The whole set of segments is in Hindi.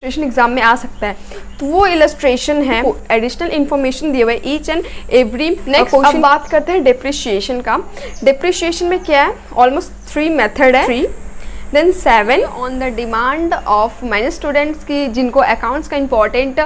इलस्ट्रेशन एग्जाम में आ सकता है, तो वो इलस्ट्रेशन है, एडिशनल इन्फॉर्मेशन दिए हुए ईच एंड एवरी। नेक्स्ट अब बात करते हैं डिप्रिशिएशन का। डिप्रिशिएशन में क्या है, ऑलमोस्ट 3 मेथड है। 3 then 7 on the demand of many students की जिनको अकाउंट्स का इंपॉर्टेंट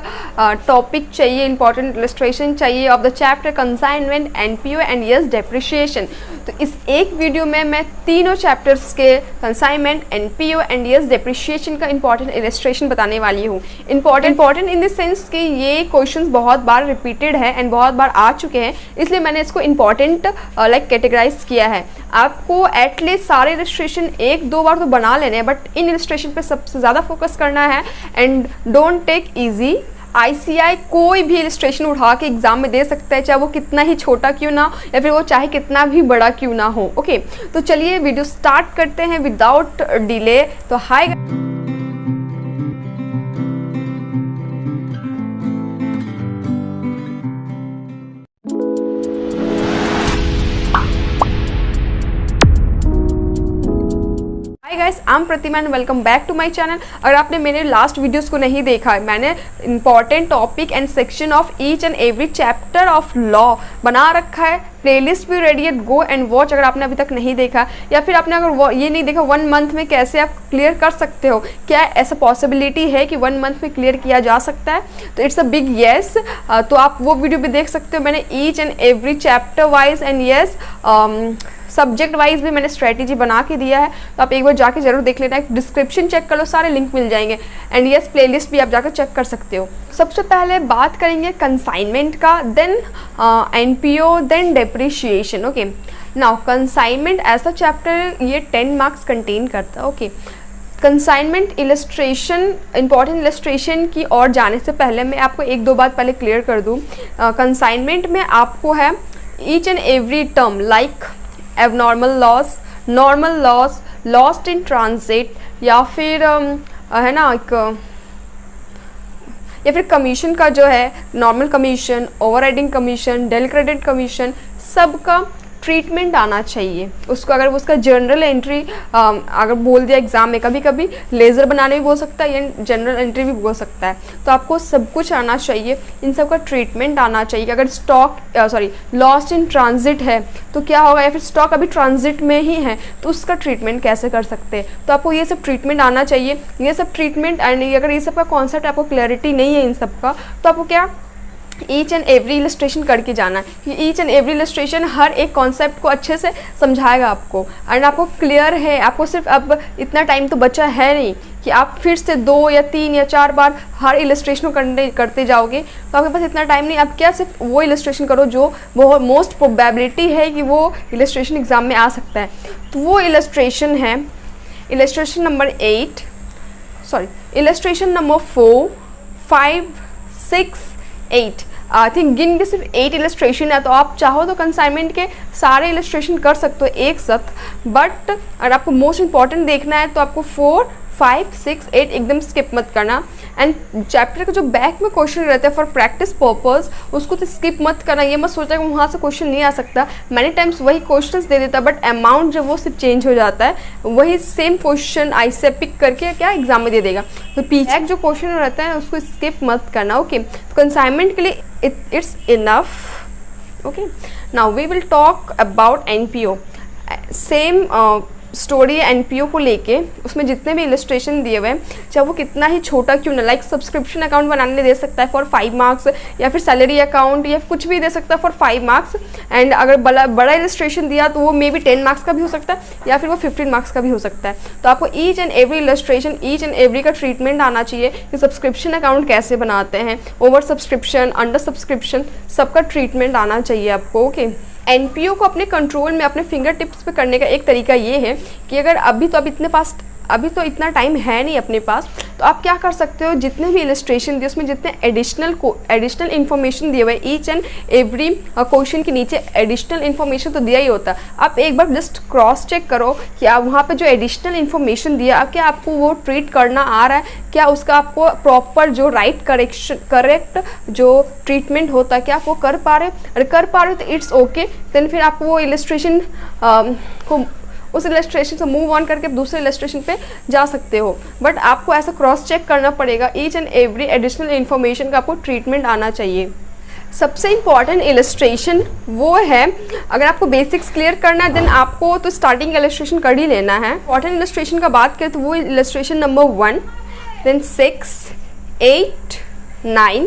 टॉपिक चाहिए, इंपॉर्टेंट इलस्ट्रेशन चाहिए of the chapter consignment, NPO and yes depreciation. तो इस एक वीडियो में मैं तीनों चैप्टर्स के consignment, NPO and yes depreciation का इंपॉर्टेंट इलस्ट्रेशन बताने वाली हूँ। इंपॉर्टेंट इन द सेंस कि ये क्वेश्चंस बहुत बार रिपीटेड है एंड बहुत बार आ चुके हैं, इसलिए मैंने इसको इंपॉर्टेंट कैटेगराइज किया है। आपको एटलीस्ट सारे इलस्ट्रेशन 1-2 बार तो बना लेने हैं, बट इन इलस्ट्रेशन पे सबसे ज़्यादा फोकस करना है and don't take easy. ICI कोई भी इलस्ट्रेशन उठा के एग्जाम में दे सकता है, चाहे वो कितना ही छोटा क्यों ना हो या फिर वो चाहे कितना भी बड़ा क्यों ना हो। ओके, तो चलिए वीडियो स्टार्ट करते हैं विदाउट डिले। तो hi guys, I am Pratima and welcome back to my channel. अगर आपने मेरे लास्ट वीडियोस को नहीं देखा है, मैंने important topic and section of each and every chapter of law बना रखा है। प्लेलिस्ट भी रेडी है, गो एंड वॉच अगर आपने अभी तक नहीं देखा, या फिर आपने अगर ये नहीं देखा 1 मंथ में कैसे आप क्लियर कर सकते हो, क्या ऐसा पॉसिबिलिटी है कि 1 मंथ में क्लियर किया जा सकता है, तो इट्स अ बिग येस। तो आप वो वीडियो भी देख सकते हो। मैंने each and every chapter wise and yes subject wise भी मैंने स्ट्रेटेजी बना के दिया है, तो आप एक बार जाके जरूर देख लेना। डिस्क्रिप्शन चेक कर लो, सारे लिंक मिल जाएंगे एंड यस प्लेलिस्ट भी आप जाकर चेक कर सकते हो। सबसे पहले बात करेंगे कंसाइनमेंट का, then NPO, then depreciation. Okay, now consignment ऐसा चैप्टर ये 10 मार्क्स कंटेन करता है। Okay, consignment illustration, important illustration की ओर जाने से पहले मैं आपको 1-2 बात पहले क्लियर कर दूँ। कंसाइनमेंट में आपको है each and every term like abnormal loss, normal loss, lost in transit, या फिर है ना या फिर कमीशन का जो है normal commission, overriding commission, del credit commission, सबका ट्रीटमेंट आना चाहिए उसको। अगर वो उसका जनरल एंट्री अगर बोल दिया एग्जाम में, कभी कभी लेज़र बनाने भी बोल सकता है या जनरल एंट्री भी बोल सकता है, तो आपको सब कुछ आना चाहिए, इन सब का ट्रीटमेंट आना चाहिए। अगर स्टॉक लॉस्ट इन ट्रांजिट है तो क्या होगा, या फिर स्टॉक अभी ट्रांजिट में ही है तो उसका ट्रीटमेंट कैसे कर सकते हैं, तो आपको ये सब ट्रीटमेंट आना चाहिए। ये सब ट्रीटमेंट एंड अगर ये सब का कॉन्सेप्ट आपको क्लैरिटी नहीं है इन सब का, तो आपको क्या ईच एंड एवरी इलस्ट्रेशन करके जाना है। ईच एंड एवरी इलस्ट्रेशन हर एक कॉन्सेप्ट को अच्छे से समझाएगा आपको एंड आपको क्लियर है। आपको सिर्फ अब इतना टाइम तो बचा है नहीं कि आप फिर से 2 या 3 या 4 बार हर इलस्ट्रेशन को करते जाओगे, तो आपके पास इतना टाइम नहीं। आप क्या सिर्फ वो इलस्ट्रेशन करो जो बहुत मोस्ट प्रोबेबिलिटी है कि वो इलस्ट्रेशन एग्जाम में आ सकता है। तो वो इलस्ट्रेशन है illustration number illustration number 4, 5, 6, 8। I think गिन के सिर्फ 8 इलस्ट्रेशन है, तो आप चाहो तो कंसाइनमेंट के सारे इलस्ट्रेशन कर सकते हो एक साथ, बट अगर आपको मोस्ट इंपॉर्टेंट देखना है तो आपको 4, 5, 6, 8 एकदम स्किप मत करना। एंड चैप्टर का जो बैक में क्वेश्चन रहता है फॉर प्रैक्टिस पर्पस, उसको तो स्किप मत करना। ये मत सोचा कि वहाँ से क्वेश्चन नहीं आ सकता, मैनी टाइम्स वही क्वेश्चंस दे देता, बट अमाउंट जो वो सिर्फ चेंज हो जाता है, वही सेम क्वेश्चन ICI पिक करके क्या एग्जाम में दे देगा। तो पीछे जो क्वेश्चन रहता है उसको स्किप मत करना। ओके, तो कंसाइनमेंट के लिए it's enough. Okay, now we will talk about NPO। Same story है NPO को लेके, उसमें जितने भी इलस्ट्रेशन दिए हुए हैं, चाहे वो कितना ही छोटा क्यों ना, लाइक सब्सक्रिप्शन अकाउंट बनाने दे सकता है फॉर 5 मार्क्स, या फिर सैलरी अकाउंट या कुछ भी दे सकता है फॉर 5 मार्क्स। एंड अगर बड़ा इलस्ट्रेशन दिया तो वो मे बी 10 मार्क्स का भी हो सकता है या फिर वो 15 मार्क्स का भी हो सकता है। तो आपको each and every illustration, each and every का ट्रीटमेंट आना चाहिए कि सब्सक्रिप्शन अकाउंट कैसे बनाते हैं, ओवर सब्सक्रिप्शन, अंडर सब्सक्रिप्शन, सबका ट्रीटमेंट आना चाहिए आपको। ओके, NPO को अपने कंट्रोल में, अपने फिंगर टिप्स पे करने का एक तरीका ये है कि अगर अभी तो इतना टाइम है नहीं अपने पास, तो आप क्या कर सकते हो, जितने भी इलस्ट्रेशन दिए उसमें जितने एडिशनल इन्फॉर्मेशन दिए हुए, ईच एंड एवरी क्वेश्चन के नीचे एडिशनल इन्फॉर्मेशन तो दिया ही होता है, आप एक बार जस्ट क्रॉस चेक करो कि आप वहाँ पे जो एडिशनल इन्फॉर्मेशन दिया, क्या आपको वो ट्रीट करना आ रहा है, क्या उसका आपको प्रॉपर जो करेक्ट जो ट्रीटमेंट होता है, क्या आप वो कर पा रहे हो। अगर कर पा रहे हो तो इट्स ओके, देन फिर आपको वो इलस्ट्रेशन को उस इलस्ट्रेशन से मूव ऑन करके दूसरे इलस्ट्रेशन पे जा सकते हो, बट आपको ऐसा क्रॉस चेक करना पड़ेगा, each and every additional information का आपको ट्रीटमेंट आना चाहिए। सबसे इम्पॉर्टेंट इलस्ट्रेशन वो है, अगर आपको बेसिक्स क्लियर करना है देन आपको तो स्टार्टिंग इलस्ट्रेशन कर ही लेना है। इम्पॉर्टेंट इलस्ट्रेशन का बात करें तो वो इलस्ट्रेशन नंबर 1, देन 6, 8, 9,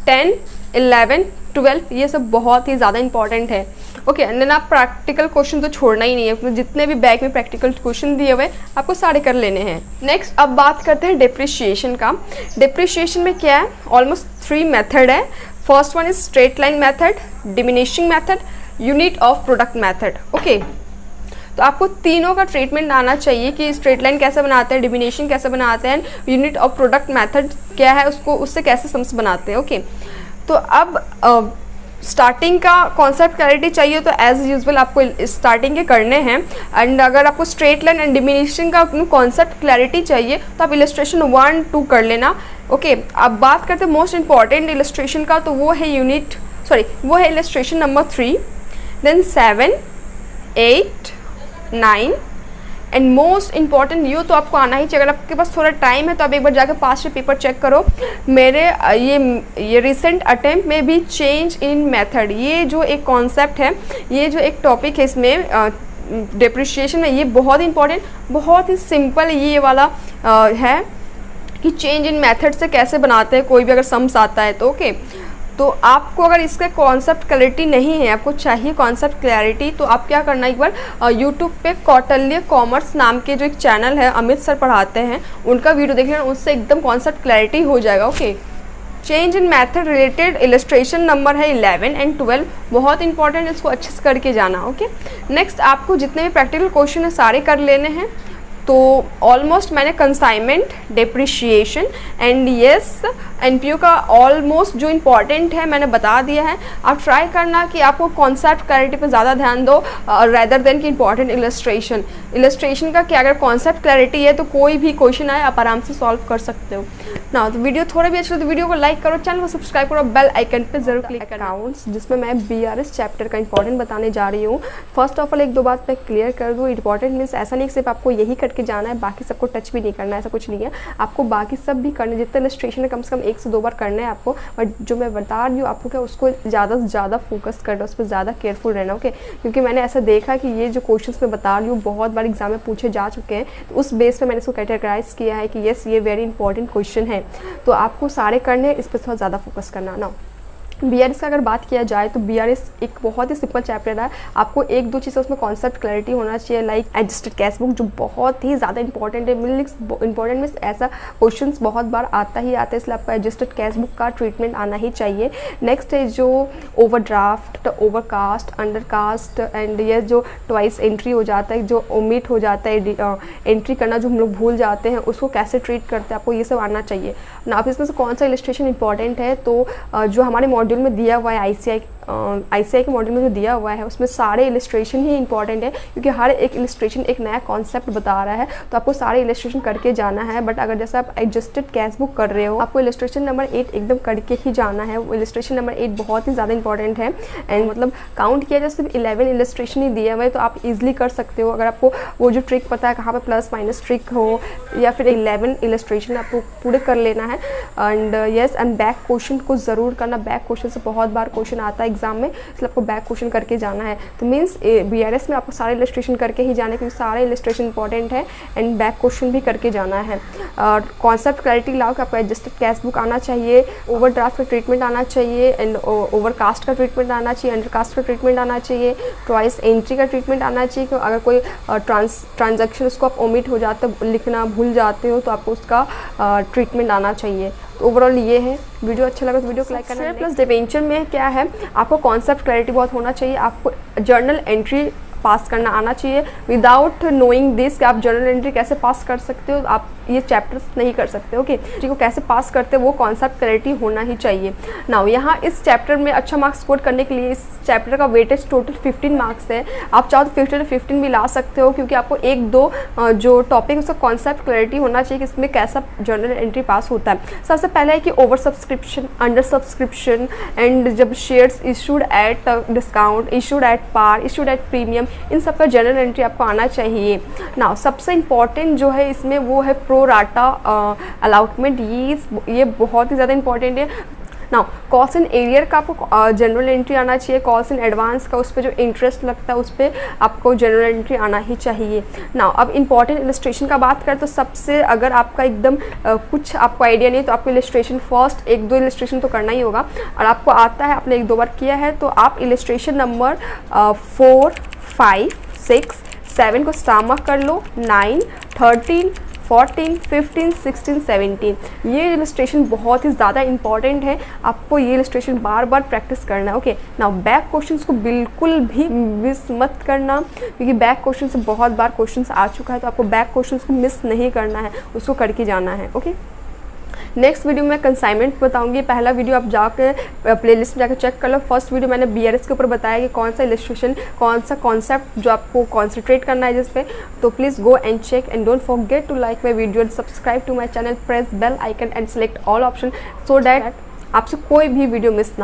10, 11, 12, ये सब बहुत ही ज़्यादा इंपॉर्टेंट है। ओके, एंड देन आप प्रैक्टिकल क्वेश्चन तो छोड़ना ही नहीं है, जितने भी बैग में प्रैक्टिकल क्वेश्चन दिए हुए आपको सारे कर लेने हैं। नेक्स्ट अब बात करते हैं डिप्रिशिएशन का। डिप्रिशिएशन में क्या है, ऑलमोस्ट 3 मेथड है। First one is straight line method, diminishing method, unit of product method. Okay, तो आपको तीनों का ट्रीटमेंट आना चाहिए कि स्ट्रेट लाइन कैसे बनाते हैं, डिमिनिशिंग कैसे बनाते हैं, यूनिट ऑफ प्रोडक्ट मेथड क्या है, उसको उससे कैसे सम्स बनाते हैं। ओके, तो अब स्टार्टिंग का कॉन्सेप्ट क्लैरिटी चाहिए तो एज यूजुअल आपको स्टार्टिंग के करने हैं, एंड अगर आपको स्ट्रेट लाइन एंड डिमिनिशिंग का कॉन्सेप्ट क्लैरिटी चाहिए तो आप इलस्ट्रेशन 1, 2 कर लेना। ओके, अब बात करते हैं मोस्ट इंपॉर्टेंट इलस्ट्रेशन का, तो वो है वो है illustration number 3, then 7, 8, 9 and most important you तो आपको आना ही चाहिए। अगर आपके पास थोड़ा टाइम है तो आप एक बार जाकर पास्ट पेपर चेक करो। मेरे ये रिसेंट अटेम्प्ट में भी चेंज इन मेथड, ये जो एक कॉन्सेप्ट है, ये जो एक टॉपिक है इसमें डिप्रिशिएशन में, ये बहुत इंपॉर्टेंट, बहुत ही सिंपल ये वाला है कि चेंज इन मेथड से कैसे बनाते हैं कोई भी अगर सम्स आता है तो। ओके, तो आपको अगर इसका कॉन्सेप्ट क्लैरिटी नहीं है, आपको चाहिए कॉन्सेप्ट क्लैरिटी, तो आप क्या करना, एक बार यूट्यूब पे कौटिल्य कॉमर्स नाम के जो एक चैनल है, अमित सर पढ़ाते हैं, उनका वीडियो देख लेना, उससे एकदम कॉन्सेप्ट क्लैरिटी हो जाएगा। Okay, change in method related illustration number है 11 एंड 12, बहुत इंपॉर्टेंट, इसको अच्छे से करके जाना। ओके, नेक्स्ट आपको जितने भी प्रैक्टिकल क्वेश्चन है सारे कर लेने हैं। तो ऑलमोस्ट मैंने consignment, depreciation and yes NPU का ऑलमोस्ट जो इम्पॉर्टेंट है मैंने बता दिया है। आप ट्राई करना कि आपको कॉन्सेप्ट क्लैरिटी पे ज़्यादा ध्यान दो रेदर देन कि इंपॉर्टेंट इलस्ट्रेशन का क्या, अगर कॉन्सेप्ट क्लैरिटी है तो कोई भी क्वेश्चन आए आप आराम से सॉल्व कर सकते हो ना। तो वीडियो थोड़ा भी अच्छा तो वीडियो को लाइक करो, चैनल को सब्सक्राइब करो, बेल आइकन पे जरूर क्लिक करना। अकाउंट्स, जिसमें मैं बीआरएस चैप्टर का इंपॉर्टेंट बताने जा रही हूँ। फर्स्ट ऑफ ऑल 1-2 बात मैं क्लियर कर दूँ, इंपॉर्टेंट मीन्स ऐसा नहीं सिर्फ आपको यही करके जाना है, बाकी सबको टच भी नहीं करना है, ऐसा कुछ नहीं है। आपको बाकी सब भी करने, जितने इलस्ट्रेशन है कम से कम 1 से 2 बार करना है आपको, और जो मैं बता रही हूँ आपको क्या, उसको ज़्यादा से ज़्यादा फोकस करना, उस पर ज़्यादा केयरफुल रहना। ओके, क्योंकि मैंने ऐसा देखा कि ये जो क्वेश्चंस मैं बता रही हूँ बहुत बार एग्जाम में पूछे जा चुके हैं, तो उस बेस पे मैंने इसको कैटेगराइज किया है कि यस ये वेरी इंपॉर्टेंट क्वेश्चन है, तो आपको सारे करने हैं, इस पर थोड़ा ज़्यादा फोकस करना ना। बीआरएस का अगर बात किया जाए तो बीआरएस एक बहुत ही सिंपल चैप्टर है। आपको 1-2 चीज़ें उसमें कॉन्सेप्ट क्लैरिटी होना चाहिए, लाइक एडजस्टेड कैश बुक, जो बहुत ही ज़्यादा इंपॉर्टेंट है। इंपॉर्टेंट मीन्स ऐसा क्वेश्चंस बहुत बार आता ही आता है, इसलिए आपको एडजस्टेड कैश बुक का ट्रीटमेंट आना ही चाहिए। नेक्स्ट है जो ओवरड्राफ्ट, ओवरकास्ट, अंडरकास्ट एंड ये जो ट्वाइस एंट्री हो जाता है, जो ओमिट हो जाता है एंट्री करना, जो हम लोग भूल जाते हैं, उसको कैसे ट्रीट करते हैं, आपको ये सब आना चाहिए ना। आप इसमें से कौन सा इलस्ट्रेशन इंपॉर्टेंट है, तो जो हमारे मॉड्यूल में दिया हुआ है आईसीआई के मॉड्यूल में जो दिया हुआ है उसमें सारे इलस्ट्रेशन ही इंपॉर्टेंट है, क्योंकि हर एक इलस्ट्रेशन एक नया कॉन्सेप्ट बता रहा है, तो आपको सारे इलस्ट्रेशन करके जाना है। बट अगर जैसे आप एडजस्टेड कैश बुक कर रहे हो, आपको इलस्ट्रेशन नंबर 8 एकदम करके ही जाना है। वो इलस्ट्रेशन नंबर 8 बहुत ही ज़्यादा इंपॉर्टेंट है, एंड मतलब काउंट किया जाए सिर्फ 11 इलस्ट्रेशन ही दिया हुआ है, तो आप ईजिली कर सकते हो। अगर आपको वो जो ट्रिक पता है कहाँ पर प्लस माइनस ट्रिक हो, या फिर 11 इलस्ट्रेशन आपको पूरे कर लेना है। And yes, and back question को ज़रूर करना, बैक क्वेश्चन से बहुत बार क्वेश्चन आता है एग्जाम में, इसलिए आपको बैक क्वेश्चन करके जाना है। तो मीन्स बीआरएस में आपको सारे इलस्ट्रेशन करके ही जाना है, क्योंकि सारे इलस्ट्रेशन इंपॉर्टेंट है, एंड बैक क्वेश्चन भी करके जाना है। कॉन्सेप्ट क्लैरिटी लाओ कि आपको एडजस्टेड कैश बुक आना चाहिए, ओवरड्राफ्ट का ट्रीटमेंट आना चाहिए, एंड ओवरकास्ट का ट्रीटमेंट आना चाहिए, अंडरकास्ट का ट्रीटमेंट आना चाहिए, ट्वाइस एंट्री का ट्रीटमेंट आना चाहिए। कि अगर कोई ट्रांजैक्शन उसको आप ओमिट हो जाते हो, लिखना भूल जाते हो, तो आपको उसका ट्रीटमेंट आना चाहिए। तो ओवरऑल ये है। वीडियो अच्छा लगा तो वीडियो को लाइक करना। प्लस डिवेंचर में क्या है, आपको कॉन्सेप्ट क्लैरिटी बहुत होना चाहिए, आपको जर्नल एंट्री पास करना आना चाहिए। विदाउट नोइंग दिस कि आप जर्नल एंट्री कैसे पास कर सकते हो, आप ये चैप्टर्स नहीं कर सकते। ओके, ठीक को कैसे पास करते हो वो कॉन्सेप्ट क्लैरिटी होना ही चाहिए। नाउ यहाँ इस चैप्टर में अच्छा मार्क्स स्कोर करने के लिए इस चैप्टर का वेटेज टोटल 15 मार्क्स है। आप चाहो तो 15 भी ला सकते हो, क्योंकि आपको 1-2 जो टॉपिक उसका कॉन्सेप्ट क्लैरिटी होना चाहिए कि इसमें कैसा जर्नल एंट्री पास होता है। सबसे पहले है कि over subscription, under subscription, and जब shares issued at discount, issued at par, issued at premium, इन सब का जर्नल एंट्री आपको आना चाहिए। नाउ सबसे इम्पॉर्टेंट जो है इसमें वो है प्रो राटा अलॉटमेंट, ये बहुत ही ज़्यादा इंपॉर्टेंट है। नाउ कॉस्ट एंड एरियर का आपको जनरल एंट्री आना चाहिए, कॉस्ट एंड एडवांस का उस पर जो इंटरेस्ट लगता है उस पर आपको जनरल एंट्री आना ही चाहिए। नाउ अब इंपॉर्टेंट इलस्ट्रेशन का बात करें तो सबसे, अगर आपका एकदम कुछ आपको आइडिया नहीं है तो आपको इलस्ट्रेशन फर्स्ट 1-2 इलस्ट्रेशन तो करना ही होगा, और आपको आता है, आपने 1-2 बार किया है तो आप इलस्ट्रेशन नंबर 4, 5, 6, 7 को स्टार मार्क कर लो, 9, 13, 14, 15, 16, 17, ये इलस्ट्रेशन बहुत ही ज़्यादा इंपॉर्टेंट है, आपको ये इलस्ट्रेशन बार बार प्रैक्टिस करना है। ओके, नाउ बैक क्वेश्चंस को बिल्कुल भी मिस मत करना, क्योंकि बैक क्वेश्चन से बहुत बार क्वेश्चंस आ चुका है, तो आपको बैक क्वेश्चंस को मिस नहीं करना है, उसको करके जाना है। ओके, नेक्स्ट वीडियो में कंसाइनमेंट बताऊंगी। पहला वीडियो आप जाकर प्लेलिस्ट में जाकर चेक कर लो। फर्स्ट वीडियो मैंने BRS के ऊपर बताया कि कौन सा इलस्ट्रेशन, कौन सा कॉन्सेप्ट जो आपको कॉन्सेंट्रेट करना है जिस पे, तो please go and check and don't forget to like my video and subscribe to my channel, press bell icon and select all option so that आपसे कोई भी वीडियो मिस ना हो।